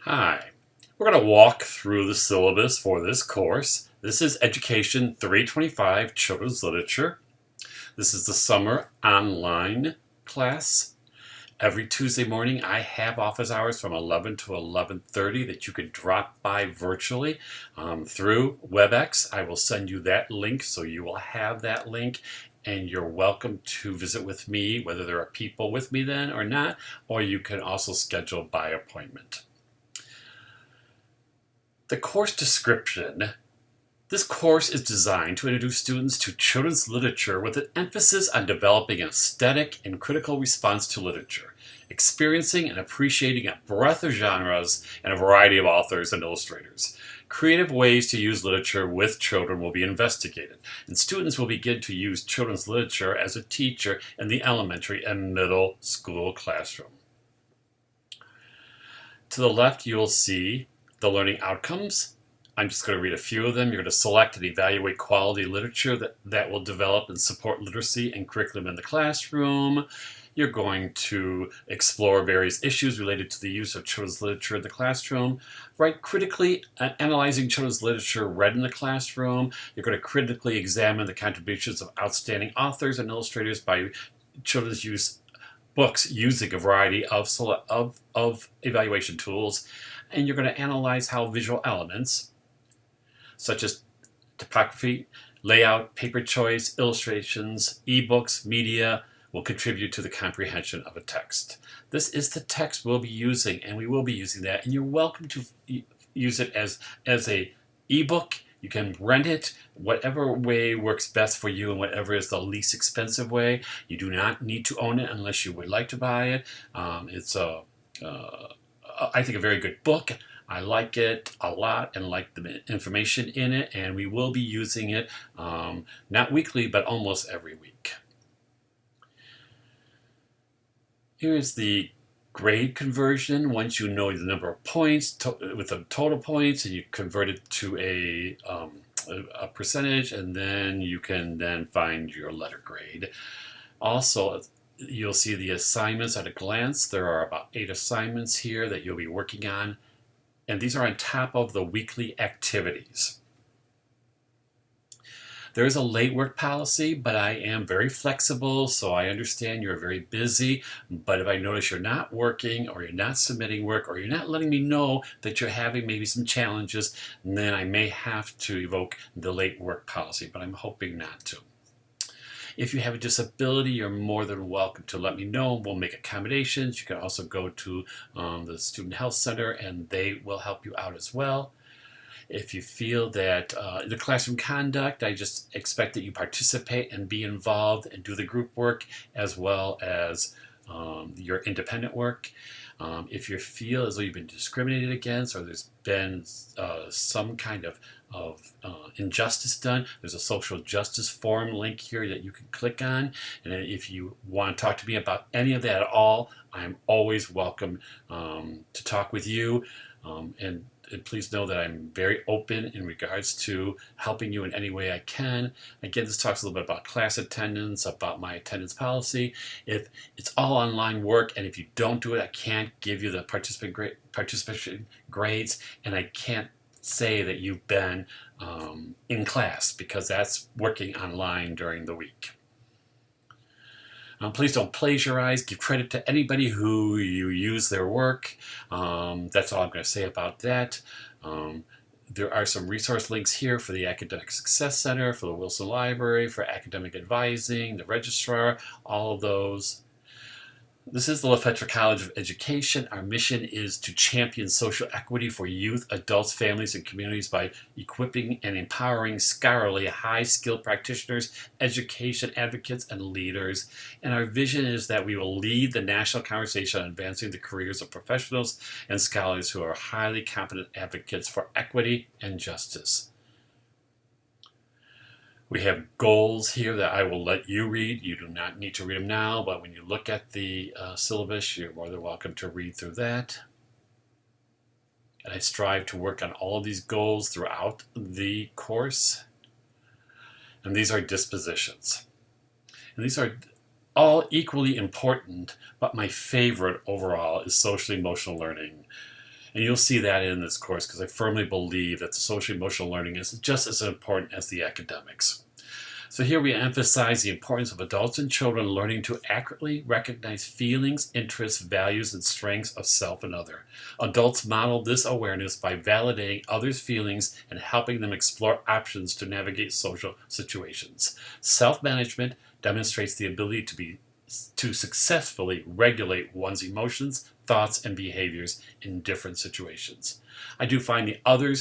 Hi, we're going to walk through the syllabus for this course. This is Education 325 Children's Literature. This is the summer online class. Every Tuesday morning I have office hours from 11 to 11:30 that you could drop by virtually through WebEx. I will send you that link, so you will have that link, and you're welcome to visit with me, whether there are people with me then or not, or you can also schedule by appointment. The course description. This course is designed to introduce students to children's literature with an emphasis on developing an aesthetic and critical response to literature, experiencing and appreciating a breadth of genres and a variety of authors and illustrators. Creative ways to use literature with children will be investigated, and students will begin to use children's literature as a teacher in the elementary and middle school classroom. To the left, you will see the learning outcomes. I'm just going to read a few of them. You're going to select and evaluate quality literature that will develop and support literacy and curriculum in the classroom. You're going to explore various issues related to the use of children's literature in the classroom. Write critically analyzing children's literature read in the classroom. You're going to critically examine the contributions of outstanding authors and illustrators by children's books using a variety of evaluation tools. And you're going to analyze how visual elements, such as typography, layout, paper choice, illustrations, ebooks, media, will contribute to the comprehension of a text. This is the text we'll be using, and we will be using that, and you're welcome to use it as a ebook. You can rent it, whatever way works best for you and whatever is the least expensive way. You do not need to own it unless you would like to buy it. It's I think a very good book. I like it a lot and like the information in it, and we will be using it not weekly, but almost every week. Here is the grade conversion. Once you know the number of points with the total points, and you convert it to a percentage, and then you can then find your letter grade. Also, you'll see the assignments at a glance. There are about 8 assignments here that you'll be working on, and these are on top of the weekly activities. There is a late work policy, but I am very flexible, so I understand you're very busy. But if I notice you're not working, or you're not submitting work, or you're not letting me know that you're having maybe some challenges, then I may have to evoke the late work policy, but I'm hoping not to. If you have a disability, you're more than welcome to let me know. We'll make accommodations. You can also go to the Student Health Center, and they will help you out as well. If you feel that the classroom conduct, I just expect that you participate and be involved and do the group work as well as your independent work. If you feel as though you've been discriminated against, or there's been some kind of injustice done, there's a social justice forum link here that you can click on. And if you want to talk to me about any of that at all, I'm always welcome to talk with you. And please know that I'm very open in regards to helping you in any way I can. Again, this talks a little bit about class attendance, about my attendance policy. If it's all online work, and if you don't do it, I can't give you the participation grades, and I can't say that you've been in class, because that's working online during the week. Please don't plagiarize. Give credit to anybody who you use their work. That's all I'm going to say about that. There are some resource links here for the Academic Success Center, for the Wilson Library, for academic advising, the registrar, all of those. This is the LaFetra College of Education. Our mission is to champion social equity for youth, adults, families, and communities by equipping and empowering scholarly, high-skilled practitioners, education advocates, and leaders. And our vision is that we will lead the national conversation on advancing the careers of professionals and scholars who are highly competent advocates for equity and justice. We have goals here that I will let you read. You do not need to read them now, but when you look at the syllabus, you're more than welcome to read through that. And I strive to work on all of these goals throughout the course. And these are dispositions. And these are all equally important, but my favorite overall is social emotional learning. And you'll see that in this course because I firmly believe that the social emotional learning is just as important as the academics. So here we emphasize the importance of adults and children learning to accurately recognize feelings, interests, values, and strengths of self and other. Adults model this awareness by validating others' feelings and helping them explore options to navigate social situations. Self-management demonstrates the ability to successfully regulate one's emotions, thoughts, and behaviors in different situations. I do find the other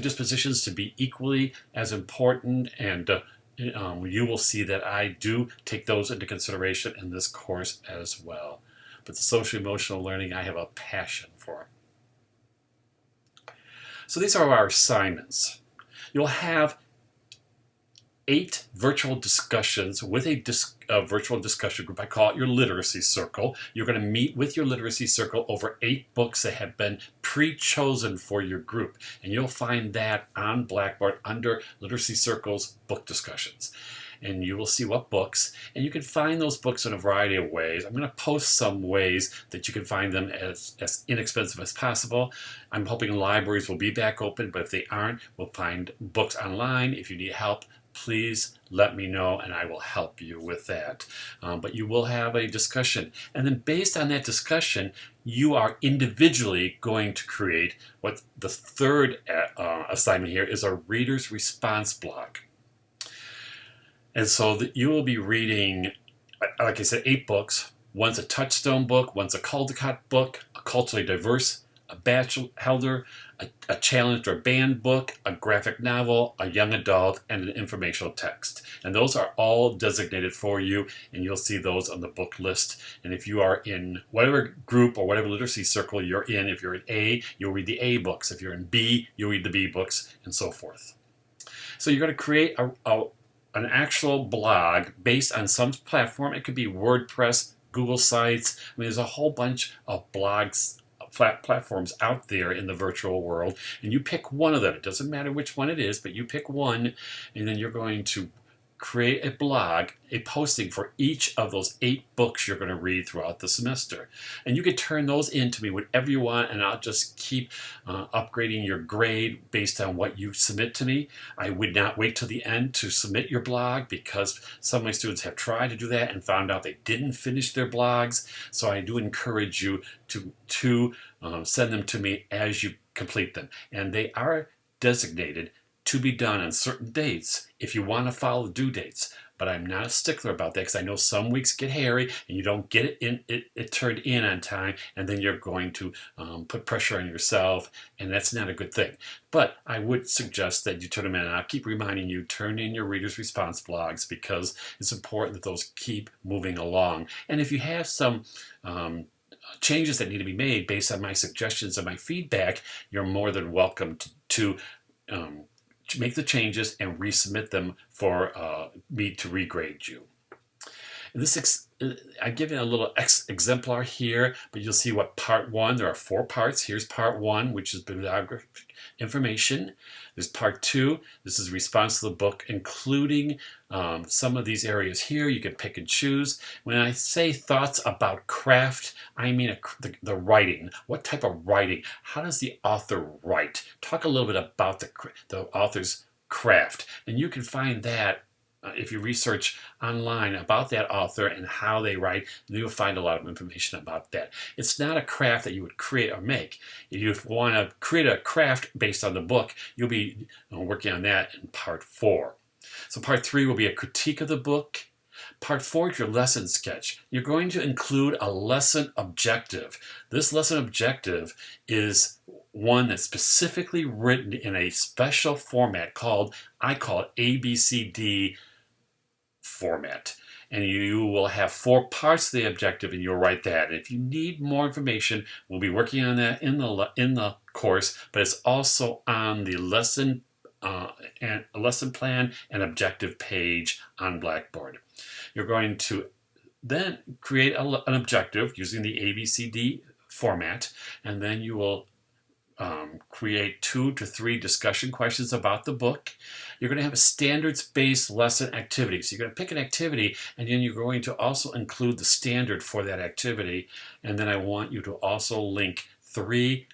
dispositions to be equally as important, and you will see that I do take those into consideration in this course as well. But the social emotional learning I have a passion for. So these are our assignments. You'll have 8 virtual discussions with a virtual discussion group. I call it your literacy circle. You're going to meet with your literacy circle over 8 books that have been pre-chosen for your group. And you'll find that on Blackboard under Literacy Circle's book discussions. And you will see what books, and you can find those books in a variety of ways. I'm going to post some ways that you can find them as inexpensive as possible. I'm hoping libraries will be back open, but if they aren't, we'll find books online. If you need help, please let me know and I will help you with that. But you will have a discussion. And then based on that discussion, you are individually going to create what the third assignment here is, a reader's response blog. And so you will be reading, like I said, 8 books. One's a touchstone book, one's a Caldecott book, a culturally diverse, a bachelor, a challenged or banned book, a graphic novel, a young adult, and an informational text. And those are all designated for you, and you'll see those on the book list. And if you are in whatever group or whatever literacy circle you're in, if you're in A, you'll read the A books. If you're in B, you'll read the B books, and so forth. So you're going to create an actual blog based on some platform. It could be WordPress, Google Sites. I mean, there's a whole bunch of blogs, platforms out there in the virtual world, and you pick one of them. It doesn't matter which one it is, but you pick one, and then you're going to create a blog, a posting for each of those 8 books you're going to read throughout the semester. And you can turn those into me whatever you want, and I'll just keep upgrading your grade based on what you submit to me. I would not wait till the end to submit your blog, because some of my students have tried to do that and found out they didn't finish their blogs. So I do encourage you to send them to me as you complete them. And they are designated to be done on certain dates if you want to follow the due dates. But I'm not a stickler about that, because I know some weeks get hairy and you don't get it turned in on time, and then you're going to put pressure on yourself, and that's not a good thing. But I would suggest that you turn them in, and I'll keep reminding you, turn in your reader's response blogs, because it's important that those keep moving along. And if you have some changes that need to be made based on my suggestions and my feedback, you're more than welcome to make the changes and resubmit them for me to regrade you. And this I give you a little exemplar here, but you'll see what part 1, there are 4 parts. Here's part 1, which is bibliographic information. There's part 2, this is response to the book, including some of these areas here. You can pick and choose. When I say thoughts about craft, I mean the writing. What type of writing? How does the author write? Talk a little bit about the author's craft. And you can find that if you research online about that author and how they write, you'll find a lot of information about that. It's not a craft that you would create or make. If you want to create a craft based on the book, you'll be working on that in part 4. So part 3 will be a critique of the book. Part 4 is your lesson sketch. You're going to include a lesson objective. This lesson objective is one that's specifically written in a special format I call it ABCD format. And you will have 4 parts of the objective, and you'll write that. And if you need more information, we'll be working on that in the course, but it's also on the lesson plan and objective page on Blackboard. You're going to then create an objective using the ABCD format, and then you will create 2 to 3 discussion questions about the book. You're going to have a standards-based lesson activity. So you're going to pick an activity, and then you're going to also include the standard for that activity. And then I want you to also link 3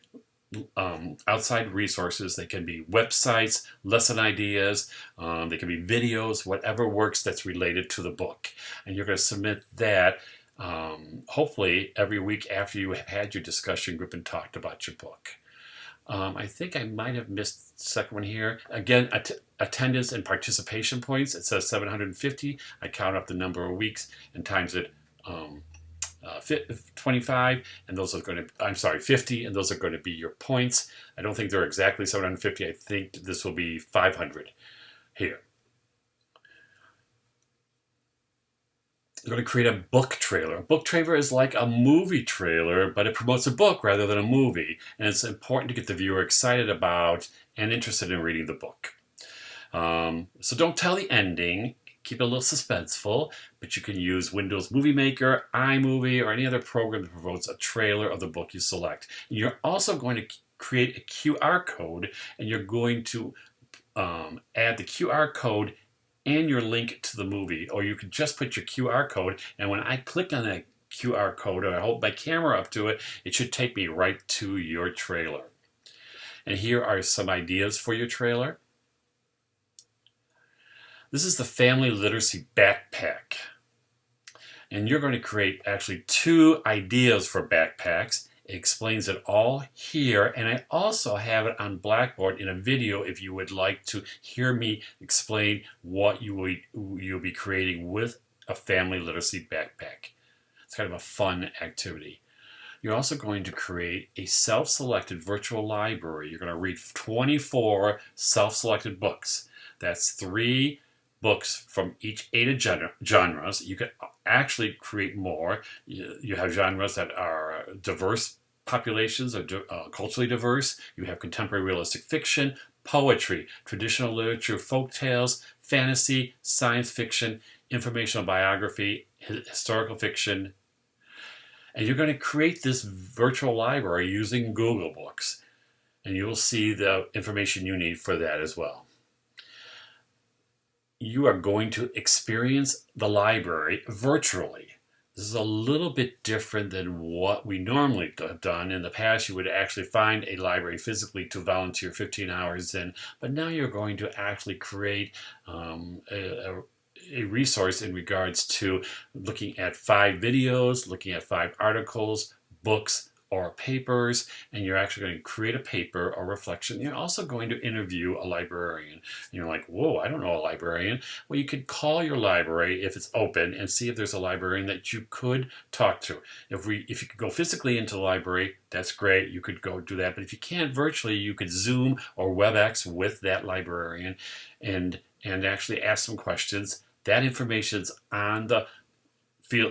outside resources. They can be websites, lesson ideas, they can be videos, whatever works that's related to the book. And you're going to submit that hopefully every week after you have had your discussion group and talked about your book. I think I might have missed the second one here. Again, attendance and participation points. It says 750. I count up the number of weeks and times it 25, and those are going to, I'm sorry, 50, and those are going to be your points. I don't think they're exactly 750. I think this will be 500 here. You're going to create a book trailer. A book trailer is like a movie trailer, but it promotes a book rather than a movie. And it's important to get the viewer excited about and interested in reading the book. So don't tell the ending. Keep it a little suspenseful, but you can use Windows Movie Maker, iMovie, or any other program that promotes a trailer of the book you select. And you're also going to create a QR code, and you're going to add the QR code and your link to the movie, or you could just put your QR code, and when I click on that QR code or I hold my camera up to it, it should take me right to your trailer. And here are some ideas for your trailer. This is the Family Literacy Backpack. And you're going to create actually 2 ideas for backpacks. It explains it all here, and I also have it on Blackboard in a video if you would like to hear me explain what you'll be creating with a family literacy backpack. It's kind of a fun activity. You're also going to create a self-selected virtual library. You're going to read 24 self-selected books. That's 3 books from each 8 genres. You could actually create more. You have genres that are diverse populations, or culturally diverse. You have contemporary realistic fiction, poetry, traditional literature, folk tales, fantasy, science fiction, informational biography, historical fiction. And you're going to create this virtual library using Google Books. And you will see the information you need for that as well. You are going to experience the library virtually. This is a little bit different than what we normally have done. In the past, you would actually find a library physically to volunteer 15 hours in, but now you're going to actually create a resource in regards to looking at 5 videos, looking at 5 articles, books, or papers, and you're actually going to create a paper or reflection. You're also going to interview a librarian. And you're like, whoa, I don't know a librarian. Well, you could call your library if it's open and see if there's a librarian that you could talk to. If you could go physically into the library, that's great. You could go do that. But if you can't virtually, you could Zoom or WebEx with that librarian and actually ask some questions. That information's on the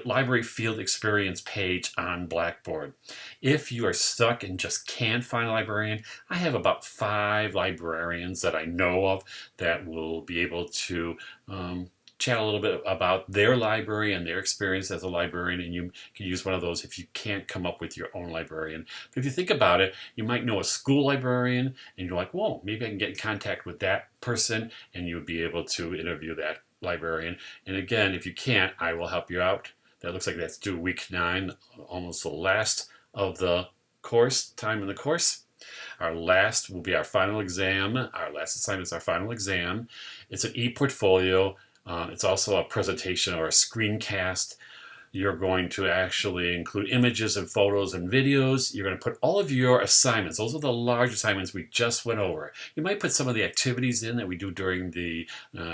library field experience page on Blackboard. If you are stuck and just can't find a librarian, I have about 5 librarians that I know of that will be able to chat a little bit about their library and their experience as a librarian, and you can use one of those if you can't come up with your own librarian. But if you think about it, you might know a school librarian and you're like, whoa, maybe I can get in contact with that person, and you would be able to interview that librarian. And again, if you can't, I will help you out. That looks like that's due week 9, almost the last of the time in the course. Our last will be our final exam. Our last assignment is our final exam. It's an e-portfolio. It's also a presentation or a screencast. You're going to actually include images and photos and videos. You're going to put all of your assignments. Those are the large assignments we just went over. You might put some of the activities in that we do during the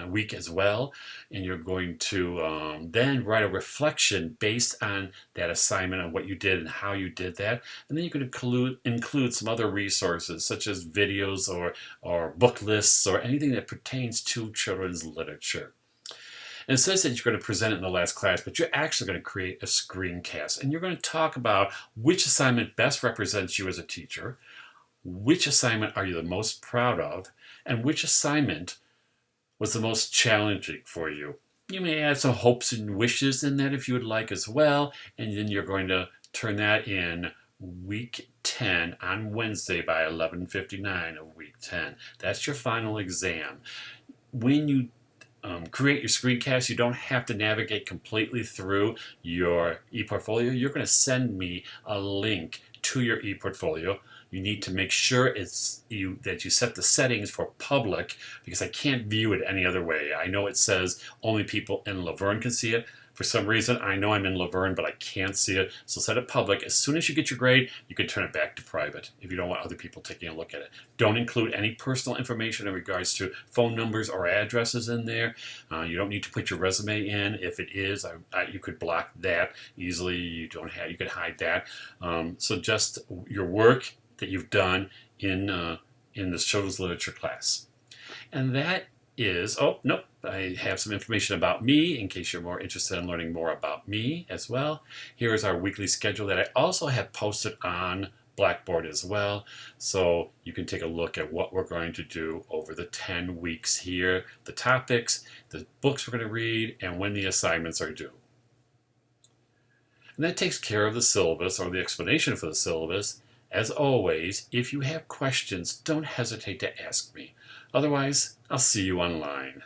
week as well. And you're going to then write a reflection based on that assignment and what you did and how you did that. And then you can include some other resources such as videos or book lists or anything that pertains to children's literature. And it says that you're going to present it in the last class, but you're actually going to create a screencast. And you're going to talk about which assignment best represents you as a teacher, which assignment are you the most proud of, and which assignment was the most challenging for you. You may add some hopes and wishes in that if you would like as well, and then you're going to turn that in week 10 on Wednesday by 11:59 of week 10. That's your final exam. When you create your screencast, you don't have to navigate completely through your ePortfolio. You're going to send me a link to your ePortfolio. You need to make sure that you set the settings for public, because I can't view it any other way. I know it says only people in Laverne can see it. For some reason, I know I'm in Laverne, but I can't see it. So set it public. As soon as you get your grade, you can turn it back to private if you don't want other people taking a look at it. Don't include any personal information in regards to phone numbers or addresses in there. You don't need to put your resume in. If it is, you could block that easily. You could hide that. So just your work that you've done in this children's literature class. And that is, oh, nope, I have some information about me in case you're more interested in learning more about me as well. Here is our weekly schedule that I also have posted on Blackboard as well. So you can take a look at what we're going to do over the 10 weeks here, the topics, the books we're going to read, and when the assignments are due. And that takes care of the syllabus, or the explanation for the syllabus. As always, if you have questions, don't hesitate to ask me. Otherwise, I'll see you online.